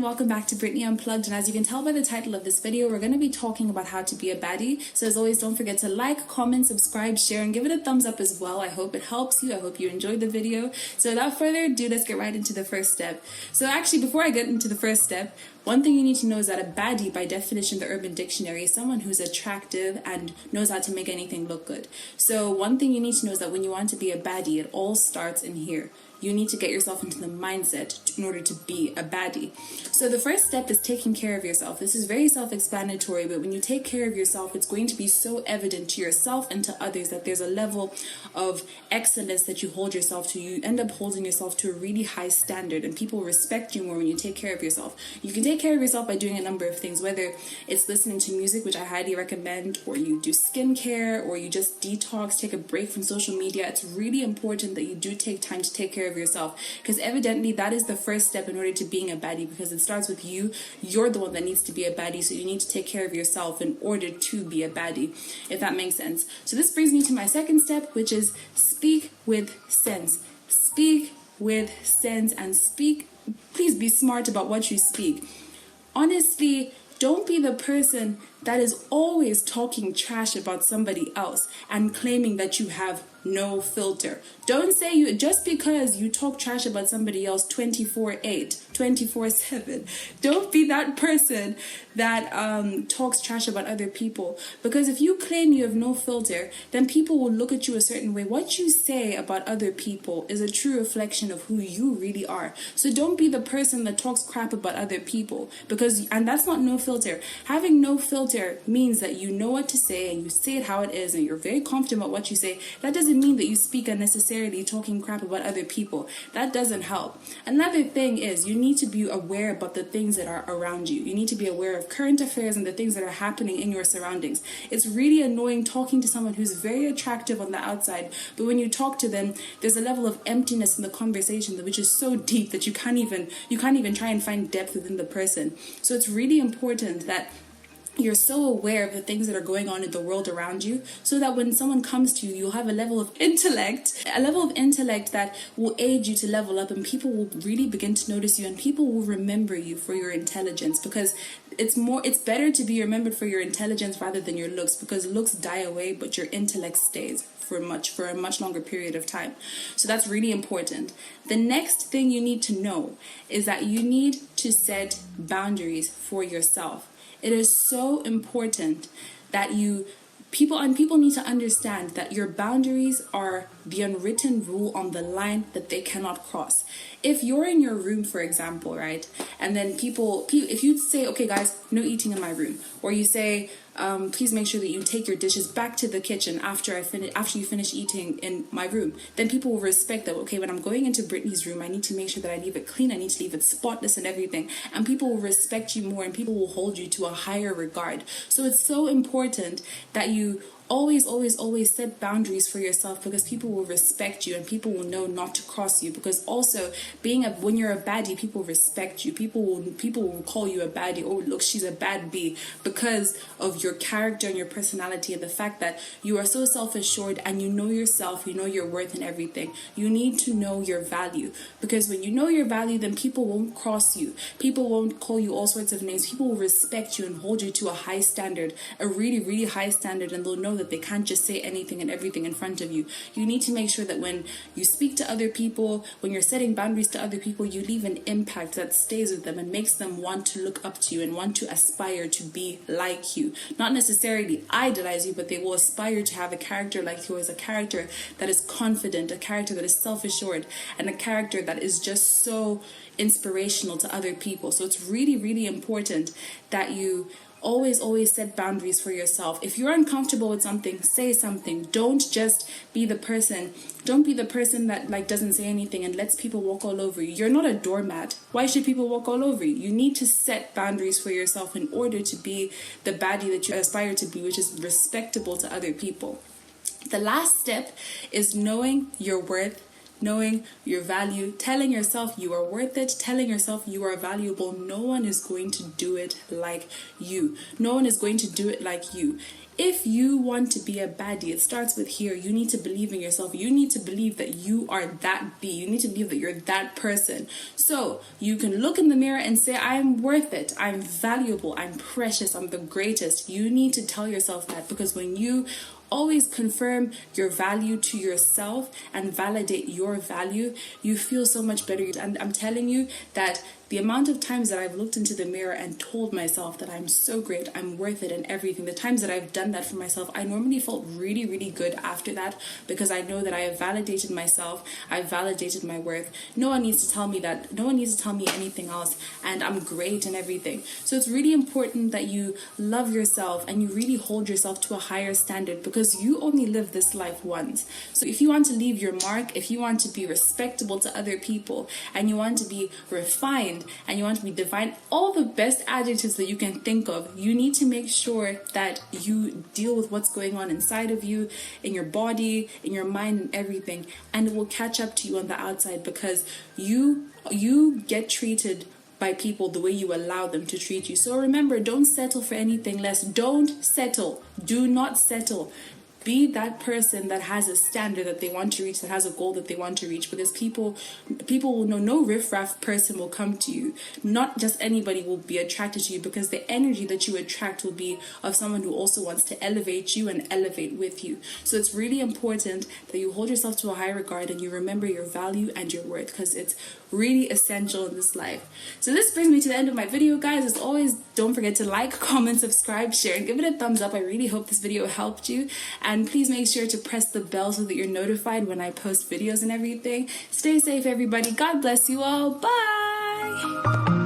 welcome back to Brittany Unplugged. And as you can tell by the title of this video, we're going to be talking about how to be a baddie. So as always, don't forget to like, comment, subscribe, share, and give it a thumbs up as well. I hope it helps you. I hope you enjoyed the video. So without further ado, let's get right into the first step. So actually, before I get into the first step, one thing you need to know is that a baddie, by definition, the Urban Dictionary, is someone who's attractive and knows how to make anything look good. So one thing you need to know is that when you want to be a baddie, it all starts in here. You need to get yourself into the mindset in order to be a baddie. So the first step is taking care of yourself. This is very self-explanatory, but when you take care of yourself, it's going to be so evident to yourself and to others that there's a level of excellence that you hold yourself to. You end up holding yourself to a really high standard, and people respect you more when you take care of yourself. You can take care of yourself by doing a number of things, whether it's listening to music, which I highly recommend, or you do skincare, or you just detox, take a break from social media. It's really important that you do take time to take care of yourself, because evidently that is the first step in order to being a baddie, because it starts with you. You're the one that needs to be a baddie, so you need to take care of yourself in order to be a baddie, if that makes sense. So this brings me to my second step, which is speak with sense. Speak with sense and speak. Please be smart about what you speak. Honestly, don't be the person that is always talking trash about somebody else and claiming that you have no filter. Don't say you, just because you talk trash about somebody else 24/8, 24/7. Don't be that person that talks trash about other people. Because if you claim you have no filter, then people will look at you a certain way. What you say about other people is a true reflection of who you really are. So don't be the person that talks crap about other people, and that's not no filter. Having no filter means that you know what to say and you say it how it is and you're very confident about what you say. That doesn't mean that you speak unnecessarily talking crap about other people. That doesn't help. Another thing is you need to be aware about the things that are around you. You need to be aware of current affairs and the things that are happening in your surroundings. It's really annoying talking to someone who's very attractive on the outside, but when you talk to them, there's a level of emptiness in the conversation which is so deep that you can't even try and find depth within the person. So it's really important that you're so aware of the things that are going on in the world around you, so that when someone comes to you, you'll have a level of intellect that will aid you to level up, and people will really begin to notice you, and people will remember you for your intelligence, because it's better to be remembered for your intelligence rather than your looks, because looks die away, but your intellect stays for a much longer period of time. So that's really important. The next thing you need to know is that you need to set boundaries for yourself. It is so important that people need to understand that your boundaries are the unwritten rule on the line that they cannot cross. If you're in your room, for example, right, and then if you say, okay guys, no eating in my room, or you say, please make sure that you take your dishes back to the kitchen after you finish eating in my room, then people will respect that. Okay, when I'm going into Brittany's room, I need to make sure that I leave it clean, I need to leave it spotless and everything, and people will respect you more, and people will hold you to a higher regard. So it's so important that you always set boundaries for yourself, because people will respect you and people will know not to cross you. Because also when you're a baddie, people respect you. People will call you a baddie. Oh, look, she's a bad bee, because of your character and your personality, and the fact that you are so self-assured and you know yourself, you know your worth and everything. You need to know your value, because when you know your value, then people won't cross you. People won't call you all sorts of names. People will respect you and hold you to a high standard, a really, really high standard, and they'll know that they can't just say anything and everything in front of you. You need to make sure that when you speak to other people, when you're setting boundaries to other people, you leave an impact that stays with them and makes them want to look up to you and want to aspire to be like you. Not necessarily idolize you, but they will aspire to have a character like yours, a character that is confident, a character that is self-assured, and a character that is just so inspirational to other people. So it's really, really important that you always set boundaries for yourself. If you're uncomfortable with something, say something. Don't be the person that doesn't say anything and lets people walk all over you. You're not a doormat. Why should people walk all over you? You need to set boundaries for yourself in order to be the baddie that you aspire to be, which is respectable to other people. The last step is knowing your worth, knowing your value, telling yourself you are worth it, telling yourself you are valuable. No one is going to do it like you. No one is going to do it like you. If you want to be a baddie, it starts with here. You need to believe in yourself. You need to believe that you are that bee. You need to believe that you're that person. So you can look in the mirror and say, I'm worth it. I'm valuable. I'm precious. I'm the greatest. You need to tell yourself that, because when you always confirm your value to yourself and validate your value, you feel so much better. And I'm telling you that the amount of times that I've looked into the mirror and told myself that I'm so great, I'm worth it and everything, the times that I've done that for myself, I normally felt really, really good after that, because I know that I have validated myself, I've validated my worth. No one needs to tell me that, no one needs to tell me anything else, and I'm great and everything. So it's really important that you love yourself and you really hold yourself to a higher standard, because you only live this life once. So if you want to leave your mark, if you want to be respectable to other people, and you want to be refined, and you want to be divine, all the best adjectives that you can think of, you need to make sure that you deal with what's going on inside of you, in your body, in your mind, and everything, and it will catch up to you on the outside, because you get treated by people the way you allow them to treat you. So remember, don't settle for anything less. Don't settle. Do not settle. Be that person that has a standard that they want to reach, that has a goal that they want to reach, because people will know, no riffraff person will come to you. Not just anybody will be attracted to you, because the energy that you attract will be of someone who also wants to elevate you and elevate with you. So it's really important that you hold yourself to a high regard and you remember your value and your worth, because it's really essential in this life. So this brings me to the end of my video, guys. As always, don't forget to like, comment, subscribe, share, and give it a thumbs up. I really hope this video helped you. And please make sure to press the bell so that you're notified when I post videos and everything. Stay safe, everybody. God bless you all. Bye.